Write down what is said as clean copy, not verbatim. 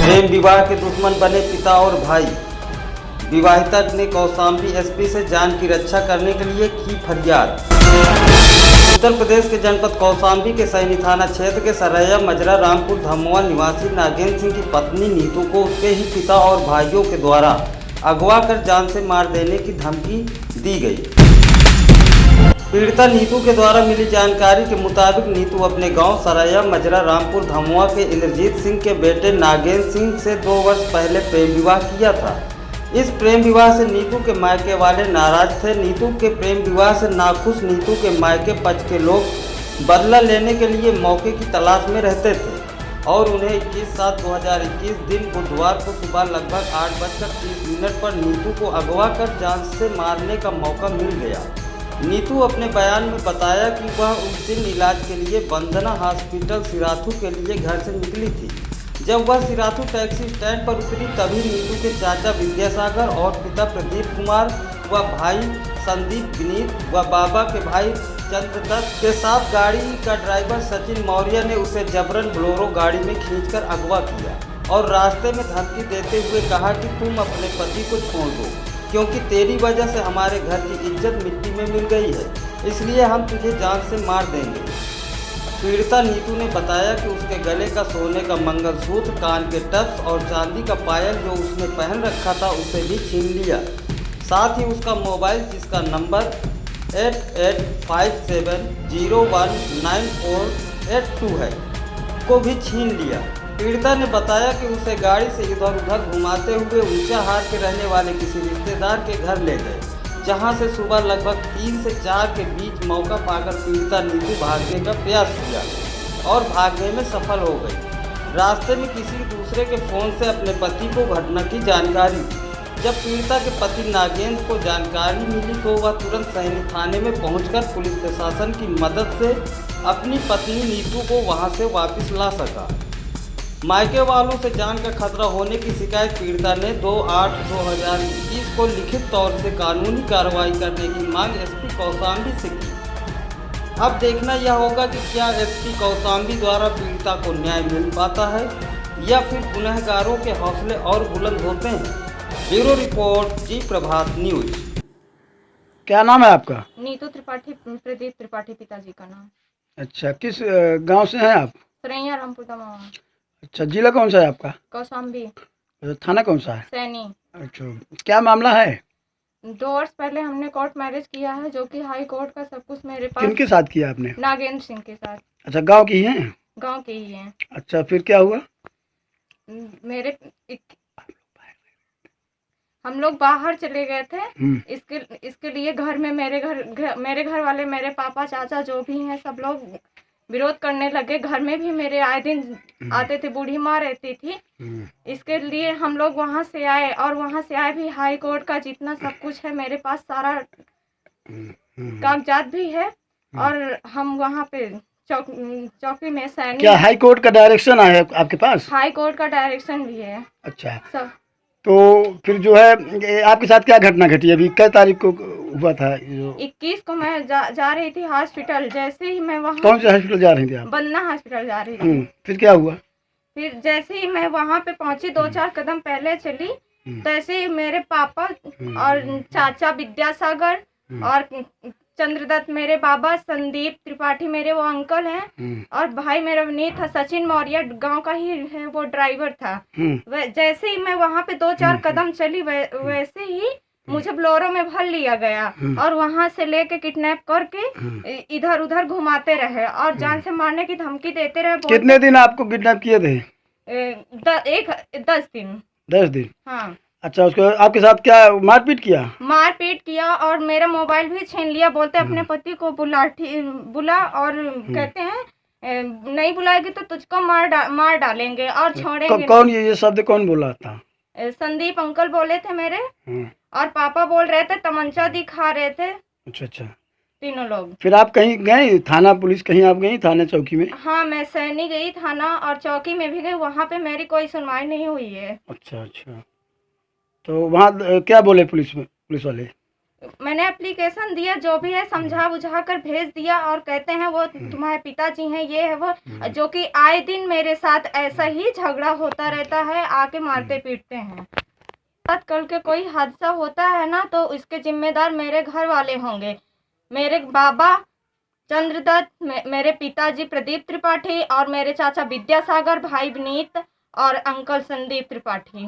प्रेम विवाह के दुश्मन बने पिता और भाई। विवाहिता ने कौशाम्बी एसपी से जान की रक्षा करने के लिए की फरियाद। उत्तर प्रदेश के जनपद कौशाम्बी के सैनी थाना क्षेत्र के सरैया मजरा रामपुर धमोआ निवासी नागेंद्र सिंह की पत्नी नीतू को उसके ही पिता और भाइयों के द्वारा अगवा कर जान से मार देने की धमकी दी गई। पीड़िता नीतू के द्वारा मिली जानकारी के मुताबिक नीतू अपने गांव सरैया मजरा रामपुर धमोआ के इंद्रजीत सिंह के बेटे नागेंद्र सिंह से 2 वर्ष पहले प्रेम विवाह किया था। इस प्रेम विवाह से नीतू के मायके वाले नाराज थे। नीतू के प्रेम विवाह से नाखुश नीतू के मायके पक्ष के लोग बदला लेने के लिए मौके की तलाश में रहते थे और उन्हें 21/7/2021 दिन बुधवार को सुबह लगभग 8:30 पर नीतू को अगवा कर जान से मारने का मौका मिल गया। नीतू अपने बयान में बताया कि वह उस दिन इलाज के लिए वंदना हॉस्पिटल सिराथू के लिए घर से निकली थी। जब वह सिराथू टैक्सी स्टैंड पर उतरी तभी नीतू के चाचा विद्यासागर और पिता प्रदीप कुमार व भाई संदीप विनीत व बाबा के भाई चंद्रदत्त के साथ गाड़ी का ड्राइवर सचिन मौर्य ने उसे जबरन बोलेरो गाड़ी में खींचकर अगवा किया और रास्ते में धमकी देते हुए कहा कि तुम अपने पति को छोड़ दो, क्योंकि तेरी वजह से हमारे घर की इज्जत मिट्टी में मिल गई है, इसलिए हम तुझे जान से मार देंगे। पीड़िता नीतू ने बताया कि उसके गले का सोने का मंगलसूत्र, कान के टप्स और चांदी का पायल जो उसने पहन रखा था उसे भी छीन लिया। साथ ही उसका मोबाइल जिसका नंबर 8857019482 है को भी छीन लिया। पीड़िता ने बताया कि उसे गाड़ी से इधर उधर घुमाते हुए ऊंचाहार के रहने वाले किसी रिश्तेदार के घर ले गए, जहां से सुबह लगभग 3 से 4 के बीच मौका पाकर पीड़िता नीतू भागने का प्रयास किया और भागने में सफल हो गई। रास्ते में किसी दूसरे के फ़ोन से अपने पति को घटना की जानकारी दी। जब पीड़िता के पति नागेंद्र को जानकारी मिली तो वह तुरंत सैनी थाने में पहुंचकर पुलिस प्रशासन की मदद से अपनी पत्नी नीतू को वहां से वापस ला सका। मायके वालों से जान का खतरा होने की शिकायत पीड़िता ने 2/8/2021 को लिखित तौर से कानूनी कार्रवाई करने की मांग एसपी कौशाम्बी से की। अब देखना यह होगा कि क्या एसपी कौशाम्बी द्वारा पीड़िता को न्याय मिल पाता है या फिर गुनहगारों के हौसले और बुलंद होते हैं। ब्यूरो रिपोर्ट जी प्रभात न्यूज। क्या नाम है आपका? नीतू त्रिपाठी, प्रदीप त्रिपाठी पिताजी का नाम। अच्छा, किस गांव से हैं आप? सरैया रामपुर दमोह। अच्छा, जिला कौन सा है आपका? कौशाम्बी। थाना कौन सा है? सैनी। अच्छा, क्या मामला है? 2 वर्ष पहले हमने कोर्ट मैरिज किया है, जो कि हाई कोर्ट का सब कुछ मेरे पास। किनके साथ किया आपने? नागेंद्र सिंह के साथ। अच्छा, गांव की हैं? गांव के ही हैं। अच्छा, फिर क्या हुआ? हम लोग बाहर चले गए थे। इसके लिए घर में मेरे घर वाले, मेरे पापा चाचा जो भी हैं सब लोग विरोध करने लगे। घर में भी मेरे आए दिन आते थे, बूढ़ी माँ रहती थी। इसके लिए हम लोग वहाँ से आए और वहाँ से आए भी हाई कोर्ट का जितना सब कुछ है मेरे पास सारा कागजात भी है और हम वहाँ पे चौकी में सैनी। क्या हाई कोर्ट का डायरेक्शन आया आपके पास? हाई कोर्ट का डायरेक्शन भी है। अच्छा, सब। तो फिर जो है आपके साथ क्या घटना घटी? अभी किस तारीख को हुआ था? 21 को मैं जा रही थी हॉस्पिटल। जैसे ही मैं वहाँ। कौन से हॉस्पिटल जा रही थी आप? वंदना हॉस्पिटल जा रही थी। फिर क्या हुआ? फिर जैसे ही मैं वहाँ पे पहुँची, 2-4 कदम पहले चली, तैसे ही मेरे पापा और चाचा विद्यासागर और चंद्रदत्त मेरे बाबा, संदीप त्रिपाठी मेरे वो अंकल हैं और भाई मेरा विनीत था, सचिन मौर्य गांव का ही है, वो ड्राइवर था। जैसे ही मैं वहाँ पे 2-4 कदम चली वैसे ही मुझे बोलेरो में भर लिया गया और वहाँ से लेके किडनैप करके इधर उधर घुमाते रहे और जान से मारने की धमकी देते रहे। कितने दिन आपको किडनैप किए थे? 10 दिन। 10 दिन? हाँ। अच्छा, उसको आपके साथ क्या मारपीट किया? मारपीट किया और मेरा मोबाइल भी छीन लिया। बोलते अपने पति को बुला और कहते हैं नहीं बुलाएगी तो तुझको मार डालेंगे और छोड़ेंगे। कौन ये शब्द कौन बोला था? संदीप अंकल बोले थे मेरे और पापा बोल रहे थे, तमंचा दिखा रहे थे। अच्छा, तीनों लोग। फिर आप कहीं गए थाना, पुलिस कहीं आप गई थाना चौकी में? हाँ, मैं सैनी गई थाना और चौकी में भी गई, वहाँ पे मेरी कोई सुनवाई नहीं हुई है। अच्छा, तो वहाँ क्या बोले पुलिस वाले? मैंने एप्लीकेशन दिया, जो भी है समझा बुझा कर भेज दिया, और कहते हैं वो तुम्हारे पिताजी हैं, ये है वो, जो कि आए दिन मेरे साथ ऐसा ही झगड़ा होता रहता है, आके मारते पीटते हैं। साथ कल के कोई हादसा होता है ना, तो इसके जिम्मेदार मेरे घर वाले होंगे, मेरे बाबा चंद्रदत्त, मेरे पिताजी प्रदीप त्रिपाठी, और मेरे चाचा विद्यासागर, भाई विनीत और अंकल संदीप त्रिपाठी।